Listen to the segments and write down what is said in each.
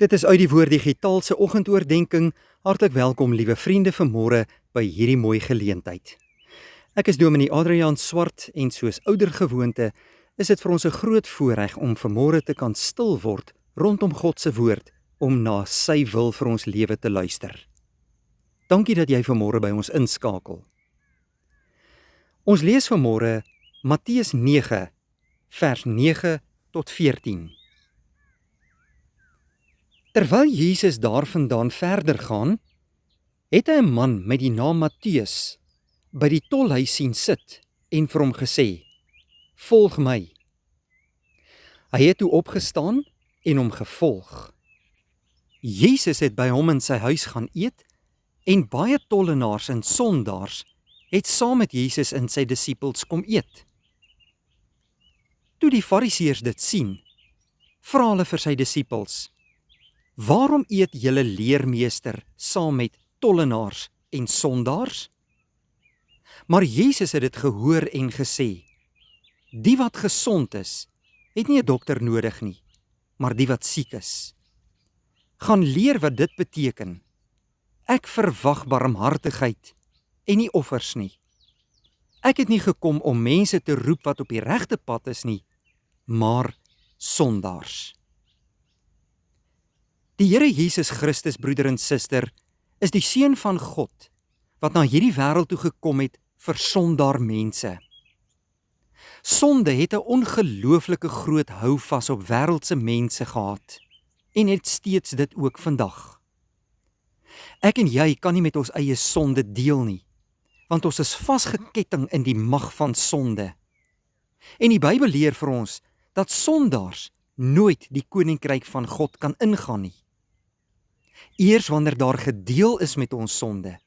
Dit is uit die Woord Digitaal se oggendoordenkings. Hartlik welkom, liewe vriende, vanmôre by hierdie mooi geleentheid. Ek is Dominee Adriaan Swart en soos ouer gewoonte is dit vir ons 'n groot voorreg om vanmôre te kan stil word rondom God se woord om na sy wil vir ons lewe te luister. Dankie dat jy vanmôre by ons inskakel. Ons lees vanmôre Matteus 9 vers 9 tot 14. Terwyl Jesus daarvandaan verder gaan, het hy 'n man met die naam Matteus by die tolhuis sien sit en vir hom gesê: "Volg my." Hy het toe opgestaan en hom gevolg. Jesus het by hom in sy huis gaan eet en baie tollenaars en sondaars het saam met Jesus en sy disippels kom eet. Toe die Fariseërs dit sien, vra hulle vir sy disippels: "Waarom eet julle leermeester saam met tollenaars en sondaars?" Maar Jesus het dit gehoor en gesê: "Die wat gesond is, het nie 'n dokter nodig nie, maar die wat siek is. Gaan leer wat dit beteken. Ek verwag barmhartigheid en nie offers nie. Ek het nie gekom om mense te roep wat op die regte pad is nie, maar sondaars." Die Here Jesus Christus, broeder en suster, is die Seun van God, wat na hierdie wêreld toe gekom het vir sondaar mense. Sonde het 'n ongelooflike groot houvas op wêreldse mense gehad, en het steeds dit ook vandag. Ek en jy kan nie met ons eie sonde deel nie, want ons is vasgeketting in die mag van sonde. En die Bybel leer vir ons, dat sondaars nooit die koninkryk van God kan ingaan nie. Eers wanneer daar gedeel is met ons sonde,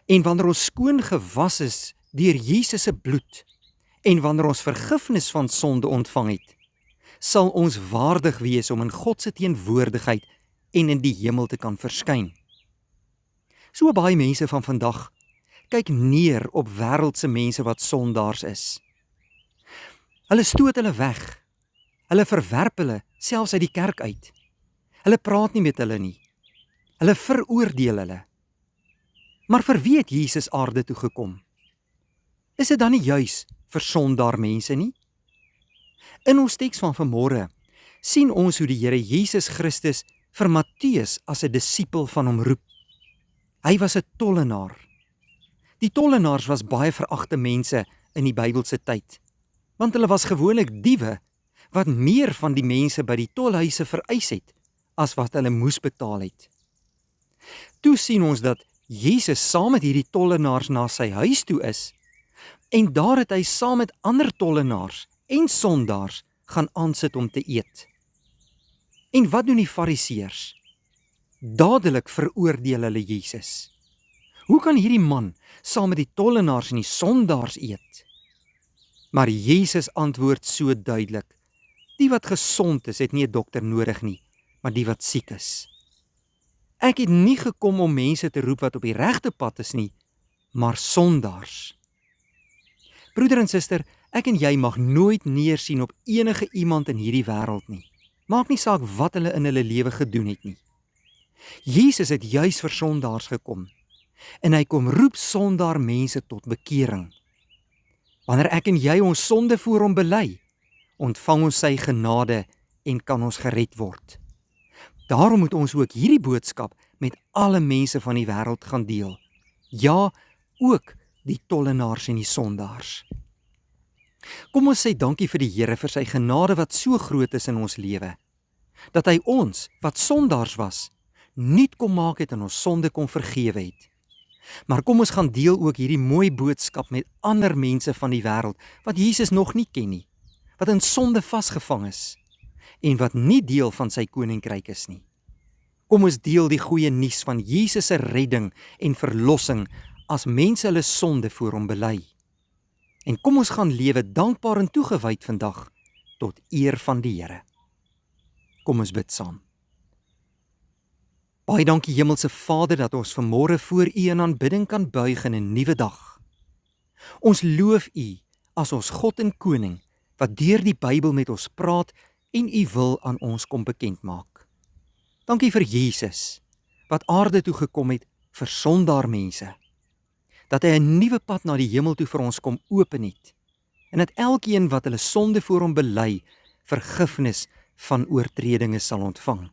en wanneer ons skoon gewas is deur Jesus se bloed, en wanneer ons vergifnis van sonde ontvang het, sal ons waardig wees om in God se teenwoordigheid en in die hemel te kan verskyn. So baie mense van vandag kyk neer op wêreldse mense wat sondaars is. Hulle stoot hulle weg. Hulle verwerp hulle selfs uit die kerk uit. Hulle praat nie met hulle nie. Hulle veroordeel hulle. Maar vir wie het Jesus aarde toe gekom? Is dit dan nie juis vir sondaar mense nie? In ons teks van vanmôre sien ons hoe die Here Jesus Christus vir Matteus as 'n disipel van hom roep. Hy was 'n tollenaar. Die tollenaars was baie veragte mense in die Bybelse tyd, want hulle was gewoonlik diewe wat meer van die mense by die tolhuise vereis het as wat hulle moes betaal het. Toe sien ons dat Jesus saam met hierdie tollenaars na sy huis toe is, en daar het hy saam met ander tollenaars en sondaars gaan aansit om te eet. En wat doen die Fariseërs? Dadelik veroordeel hulle Jesus. Hoe kan hierdie man saam met die tollenaars en die sondaars eet? Maar Jesus antwoord so duidelik: die wat gesond is, het nie 'n dokter nodig nie, maar die wat siek is. Ek het nie gekom om mense te roep wat op die regte pad is nie, maar sondaars. Broeder en suster, ek en jy mag nooit neersien op enige iemand in hierdie wêreld nie. Maak nie saak wat hulle in hulle lewe gedoen het nie. Jesus het juis vir sondaars gekom, en hy kom roep sondaar mense tot bekering. Wanneer ek en jy ons sonde voor hom bely, ontvang ons sy genade en kan ons gered word. Daarom moet ons ook hierdie boodskap met alle mense van die wêreld gaan deel. Ja, ook die tollenaars en die sondaars. Kom ons sê dankie vir die Here vir sy genade wat so groot is in ons lewe, dat hy ons, wat sondaars was, nuut kom maak het en ons sonde kom vergewe het. Maar kom ons gaan deel ook hierdie mooi boodskap met ander mense van die wêreld, wat Jesus nog nie ken nie, wat in sonde vasgevang is, en wat nie deel van sy koninkryk is nie. Kom ons deel die goeie nuus van Jesus se redding en verlossing as mense hulle sonde voor hom bely. En kom ons gaan lewe dankbaar en toegewyd vandag tot eer van die Here. Kom ons bid saam. Baie dankie Hemelse Vader dat ons vanmôre voor U in aanbidding kan buig in 'n nuwe dag. Ons loof U as ons God en Koning wat deur die Bybel met ons praat en U wil aan ons kom bekend maak. Dankie vir Jesus, wat aarde toe gekom het vir sondaar mense. Dat hy 'n nuwe pad na die hemel toe vir ons kom open het. En dat elkeen wat hulle sonde voor hom bely, vergifnis van oortredinge sal ontvang.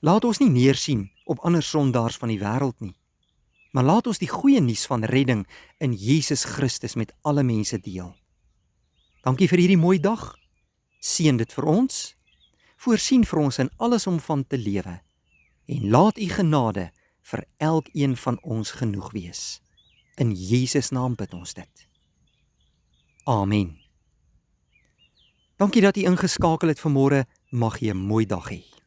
Laat ons nie neersien op ander sondaars van die wêreld nie, maar laat ons die goeie nuus van redding in Jesus Christus met alle mense deel. Dankie vir hierdie mooi dag. Seën dit vir ons. Voorsien vir ons in alles om van te lewe. En laat u genade vir elkeen van ons genoeg wees. In Jesus naam bid ons dit. Amen. Dankie dat u ingeskakel het vanmôre. Mag jy 'n mooi dag hê.